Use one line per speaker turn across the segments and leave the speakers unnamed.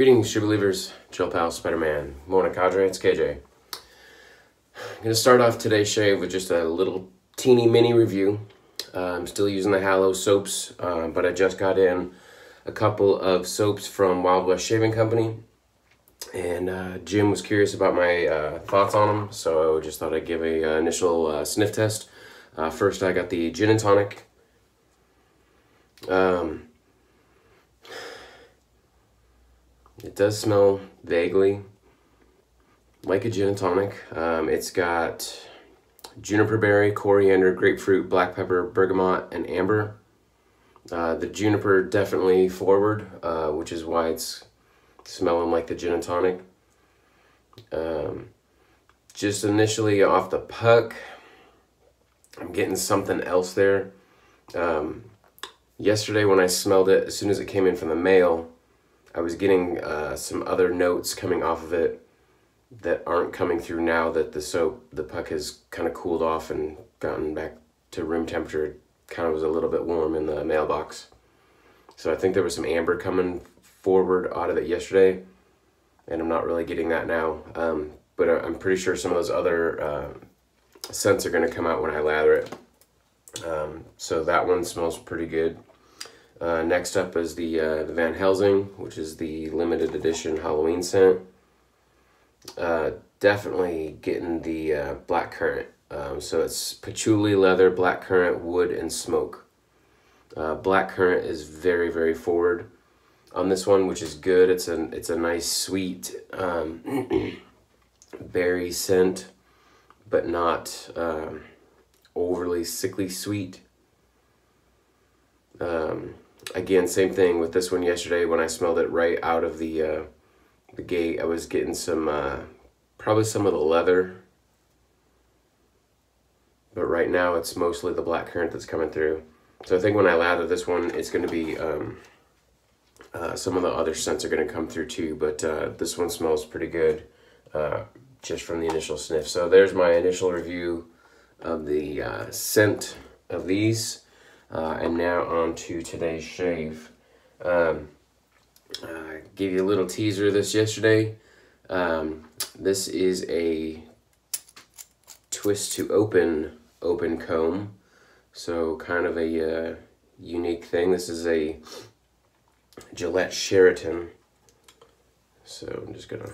Greetings, true believers, chill pal, Spider-Man, Mona Cadre, it's KJ. I'm going to start off today's shave with just a little teeny mini review. I'm still using the Halo soaps, but I just got in a couple of soaps from Wild West Shaving Company, and Jim was curious about my thoughts on them, so I just thought I'd give a initial sniff test. First, I got the Gin and Tonic. It does smell vaguely like a gin and tonic. It's got juniper berry, coriander, grapefruit, black pepper, bergamot, and amber. The juniper definitely forward, which is why it's smelling like the gin and tonic. Just initially off the puck, I'm getting something else there. Yesterday when I smelled it, as soon as it came in from the mail, I was getting some other notes coming off of it that aren't coming through now that the puck has kind of cooled off and gotten back to room temperature. It kind of was a little bit warm in the mailbox. So I think there was some amber coming forward out of it yesterday, and I'm not really getting that now. But I'm pretty sure some of those other scents are going to come out when I lather it. So that one smells pretty good. Next up is the Van Helsing, which is the limited edition Halloween scent. Definitely getting the black currant. So it's patchouli, leather, black currant, wood, and smoke. Black currant is very, very forward on this one, which is good. It's a nice sweet berry scent, but not overly sickly sweet. Again, same thing with this one yesterday. When I smelled it right out of the gate, I was getting some, probably some of the leather. But right now, it's mostly the black currant that's coming through. So I think when I lather this one, it's going to be, some of the other scents are going to come through too. But this one smells pretty good, just from the initial sniff. So there's my initial review of the scent of these. And now on to today's shave. I gave you a little teaser of this yesterday. This is a twist to open comb. So kind of a unique thing. This is a Gillette Sheraton. So I'm just gonna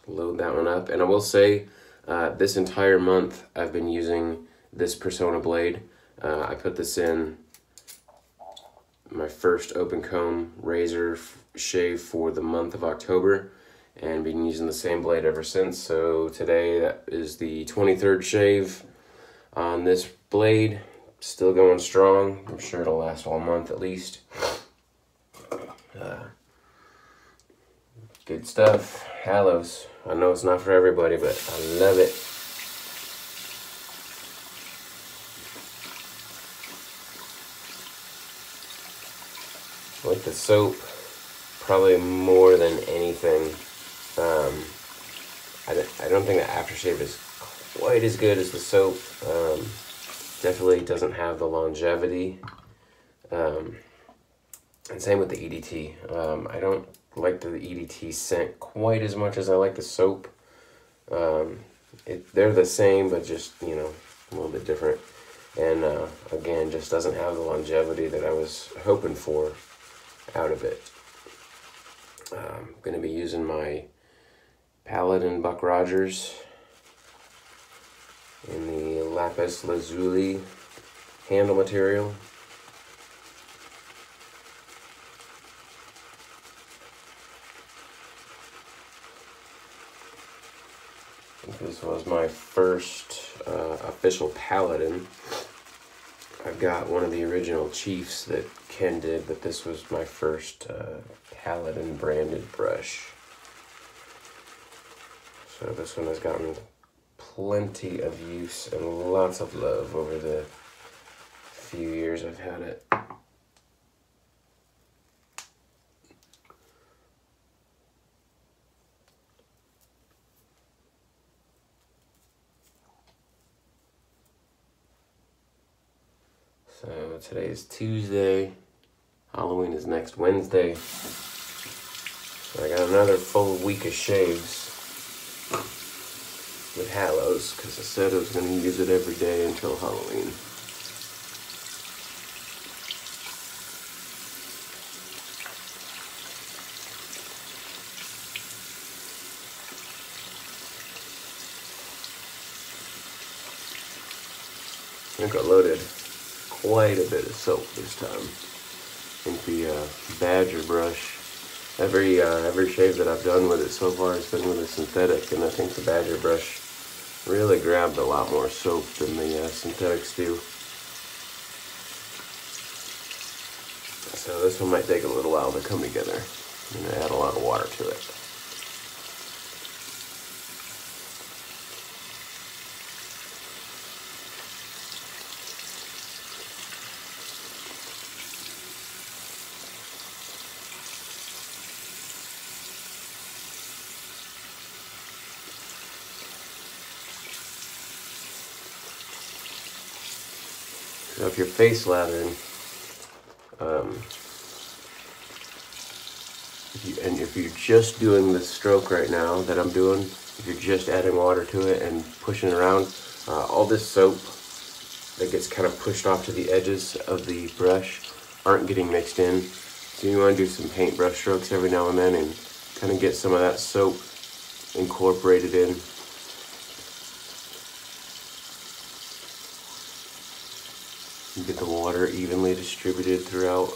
load that one up. And I will say, this entire month I've been using this Persona blade. I put this in my first open comb razor shave for the month of October, and been using the same blade ever since. So today that is the 23rd shave on this blade. Still going strong. I'm sure it'll last all month at least. Good stuff. Halos. I know it's not for everybody, but I love it. I like the soap probably more than anything. I don't think the aftershave is quite as good as the soap. Definitely doesn't have the longevity. And same with the EDT. I don't like the EDT scent quite as much as I like the soap. They're the same, but just, you know, a little bit different. And again, just doesn't have the longevity that I was hoping for out of it. I'm going to be using my Paladin Buck Rogers in the lapis lazuli handle material. This was my first official Paladin. I've got one of the original Chiefs that Ken did, but this was my first Paladin branded brush. So this one has gotten plenty of use and lots of love over the few years I've had it. So today is Tuesday. Halloween is next Wednesday. I got another full week of shaves with Hallows because I said I was going to use it every day until Halloween. I think I loaded quite a bit of soap this time. I think the Badger brush, every shave that I've done with it so far has been with a synthetic, and I think the Badger brush really grabbed a lot more soap than the synthetics do. So this one might take a little while to come together. I'm going to add a lot of water to it. So if you're face lathering, if you're just doing the stroke right now that I'm doing, if you're just adding water to it and pushing it around, all this soap that gets kind of pushed off to the edges of the brush aren't getting mixed in. So you want to do some paintbrush strokes every now and then and kind of get some of that soap incorporated in. You get the water evenly distributed throughout.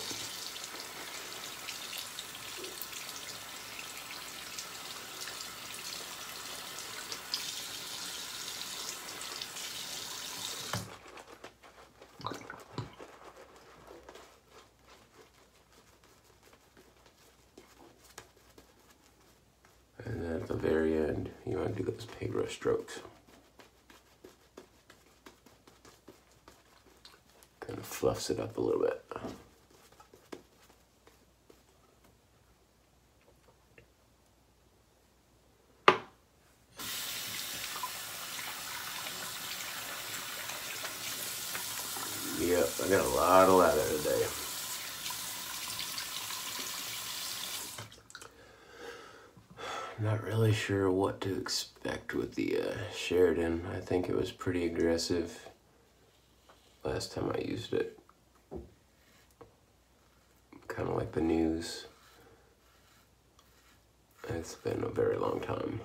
And then at the very end, you want to do those paintbrush strokes. Kind of fluffs it up a little bit. Yep, I got a lot of lather today. Not really sure what to expect with the Sheraton. I think it was pretty aggressive last time I used it. Kind of like the news. It's been a very long time.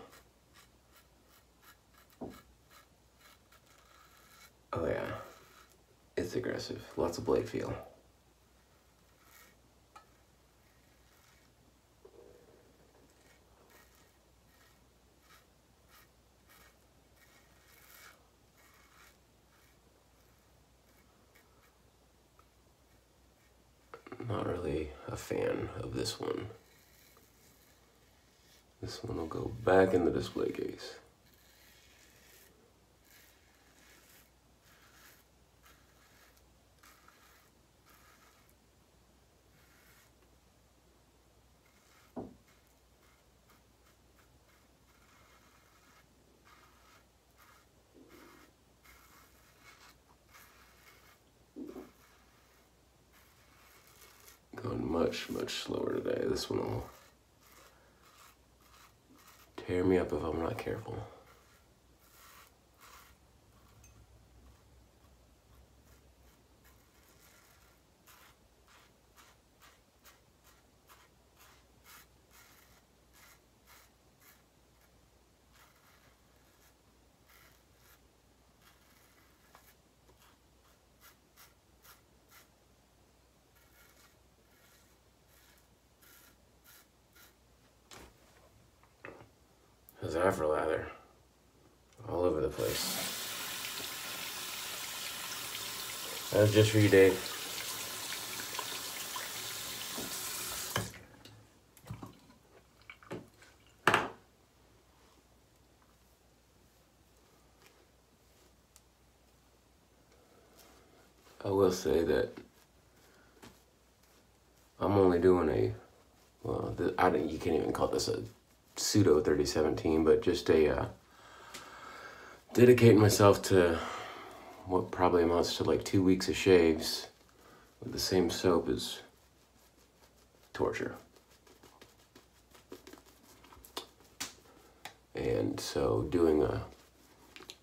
Oh yeah, it's aggressive. Lots of blade feel. Not really a fan of this one. This one will go back in the display case. Going much slower today. This one will tear me up if I'm not careful. How's that for lather? All over the place. That was just for you, Dave. I will say that I'm only doing you can't even call this a pseudo 3017, but just dedicating myself to what probably amounts to like 2 weeks of shaves with the same soap is torture. And so doing a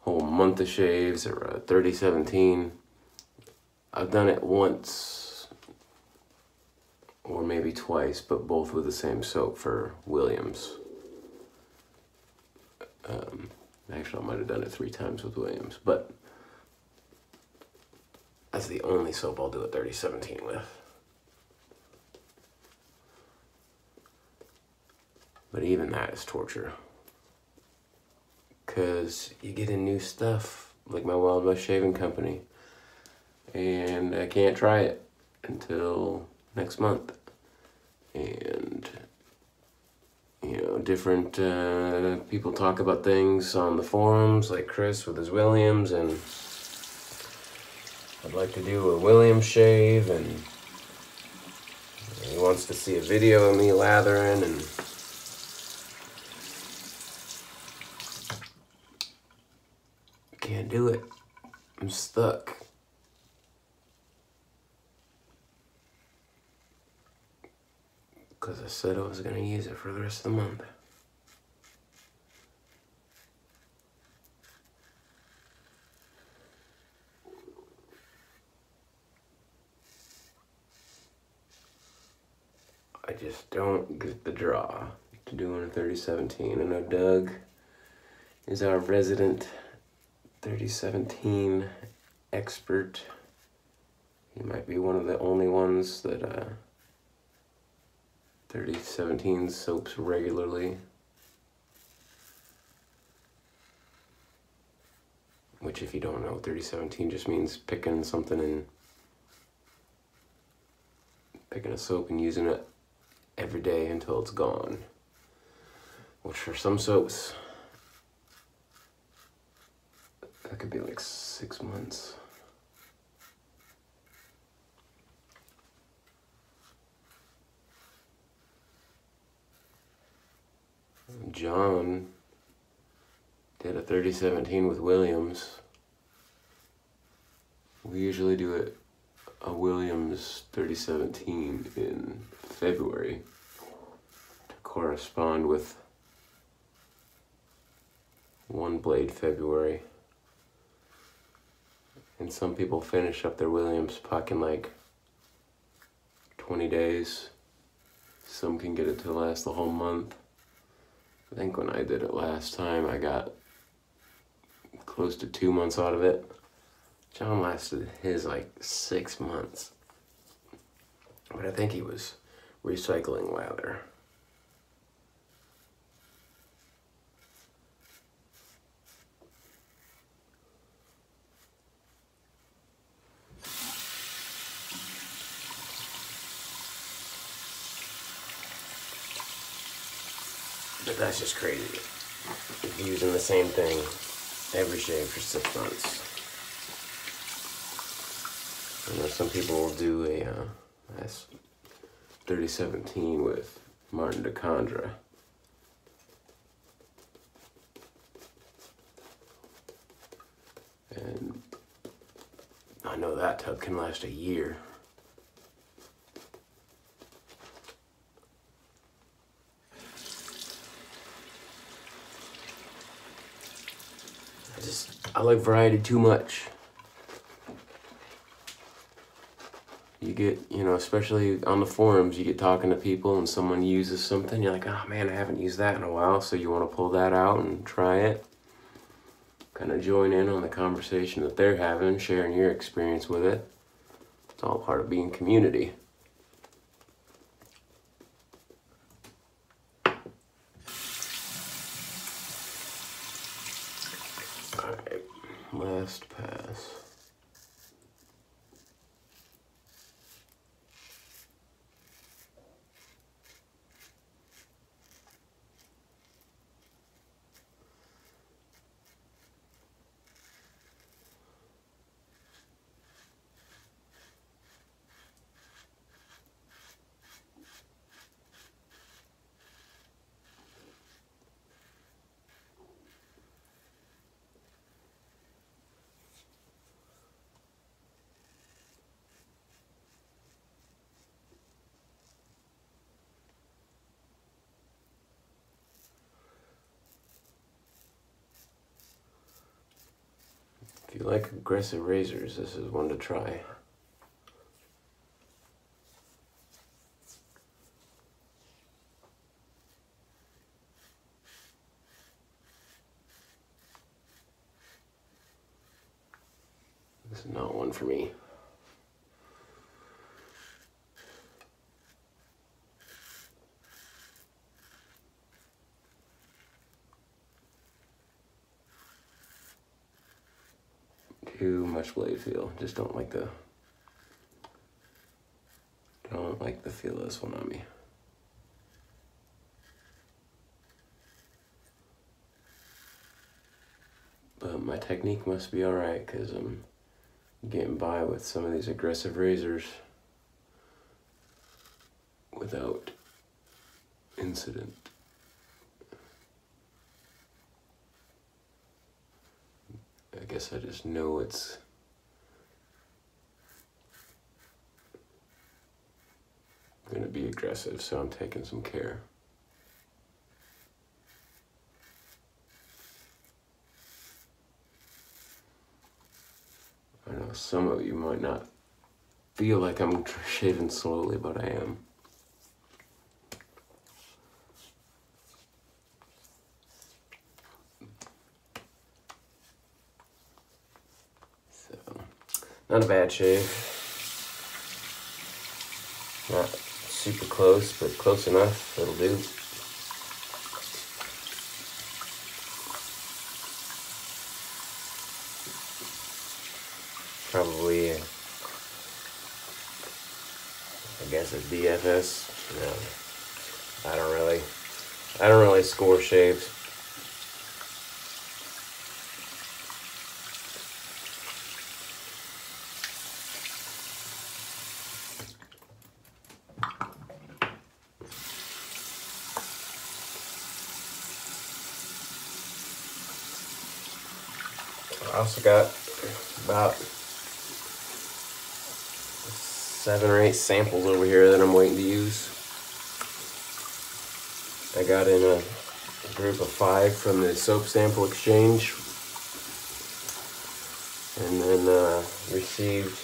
whole month of shaves or a 30-17, I've done it once or maybe twice, but both with the same soap for Williams. Actually, I might have done it 3 times with Williams, but that's the only soap I'll do a 30-17 with. But even that is torture. Because you get in new stuff, like my Wild West Shaving Company, and I can't try it until next month. And, you know, different people talk about things on the forums, like Chris with his Williams, and I'd like to do a Williams shave, and he wants to see a video of me lathering, and can't do it. I'm stuck. Because I said I was going to use it for the rest of the month. I just don't get the draw to doing a 30-17. I know Doug is our resident 30-17 expert. He might be one of the only ones that 30-17 soaps regularly. Which, if you don't know, 30-17 just means picking something and picking a soap and using it every day until it's gone. Which for some soaps, that could be like 6 months. John did a 30-17 with Williams. We usually do it a Williams 30-17 in February to correspond with One Blade February. And some people finish up their Williams puck in like 20 days. Some can get it to last the whole month. I think when I did it last time, I got close to 2 months out of it. John lasted his like 6 months. But I think he was recycling lather. But that's just crazy. Using the same thing every shave for 6 months. I know some people will do a 30-17 with Martin DeCondra. And I know that tub can last a year. I like variety too much. You get, you know, especially on the forums, you get talking to people and someone uses something, you're like, oh man, I haven't used that in a while, so you want to pull that out and try it. Kind of join in on the conversation that they're having, sharing your experience with it. It's all part of being community. Alright, last pass. you like aggressive razors, this is one to try. This is not one for me. Too much blade feel. Just don't like the feel of this one on me. But my technique must be alright, because I'm getting by with some of these aggressive razors without incident. I guess I just know it's going to be aggressive, so I'm taking some care. I know some of you might not feel like I'm shaving slowly, but I am. So, not a bad shave. Not super close, but close enough. It'll do. Probably, I guess a DFS. No, I don't really score shaves. I also got about 7 or 8 samples over here that I'm waiting to use. I got in a group of 5 from the soap sample exchange, and then received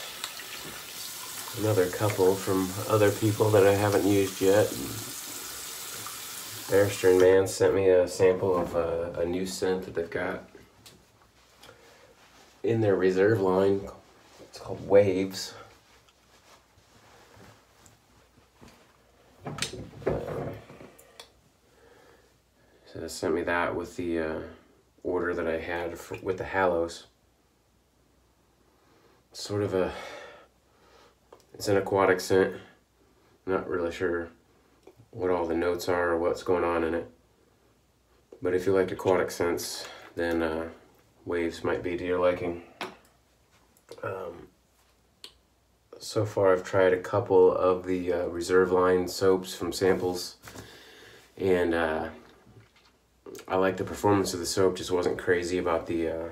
another couple from other people that I haven't used yet. Bearster and Man sent me a sample of a new scent that they've got in their reserve line. It's called Waves. So they sent me that with the order that I had with the Hallows. Sort of it's an aquatic scent. I'm not really sure what all the notes are or what's going on in it. But if you like aquatic scents, then Waves might be to your liking. So far I've tried a couple of the reserve line soaps from samples, and I like the performance of the soap. Just wasn't crazy about the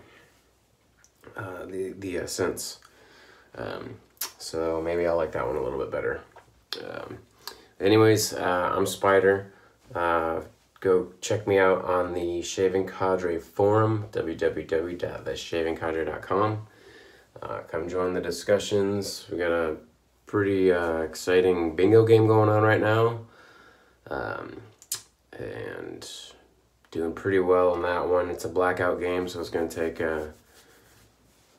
scents. So maybe I'll like that one a little bit better. Anyways, I'm Spider. Go check me out on the Shaving Cadre forum, www.theshavingcadre.com. Come join the discussions. We got a pretty exciting bingo game going on right now, and doing pretty well on that one. It's a blackout game, so it's going to take a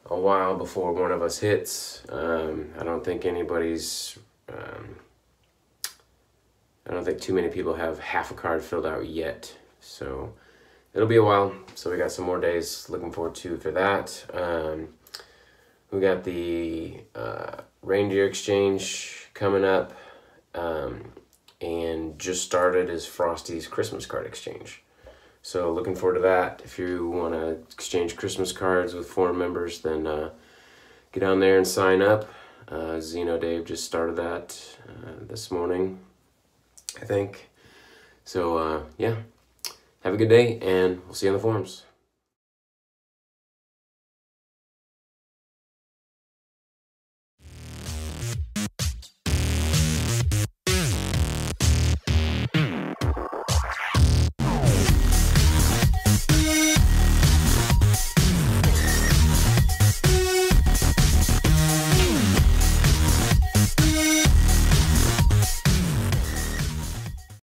while before one of us hits. I don't think too many people have half a card filled out yet, so it'll be a while. So we got some more days looking forward to for that. We got the reindeer exchange coming up, and just started is Frosty's Christmas card exchange. So looking forward to that. If you want to exchange Christmas cards with forum members, then get down there and sign up. Zeno Dave just started that this morning, I think. So yeah, have a good day, and we'll see you on the forums.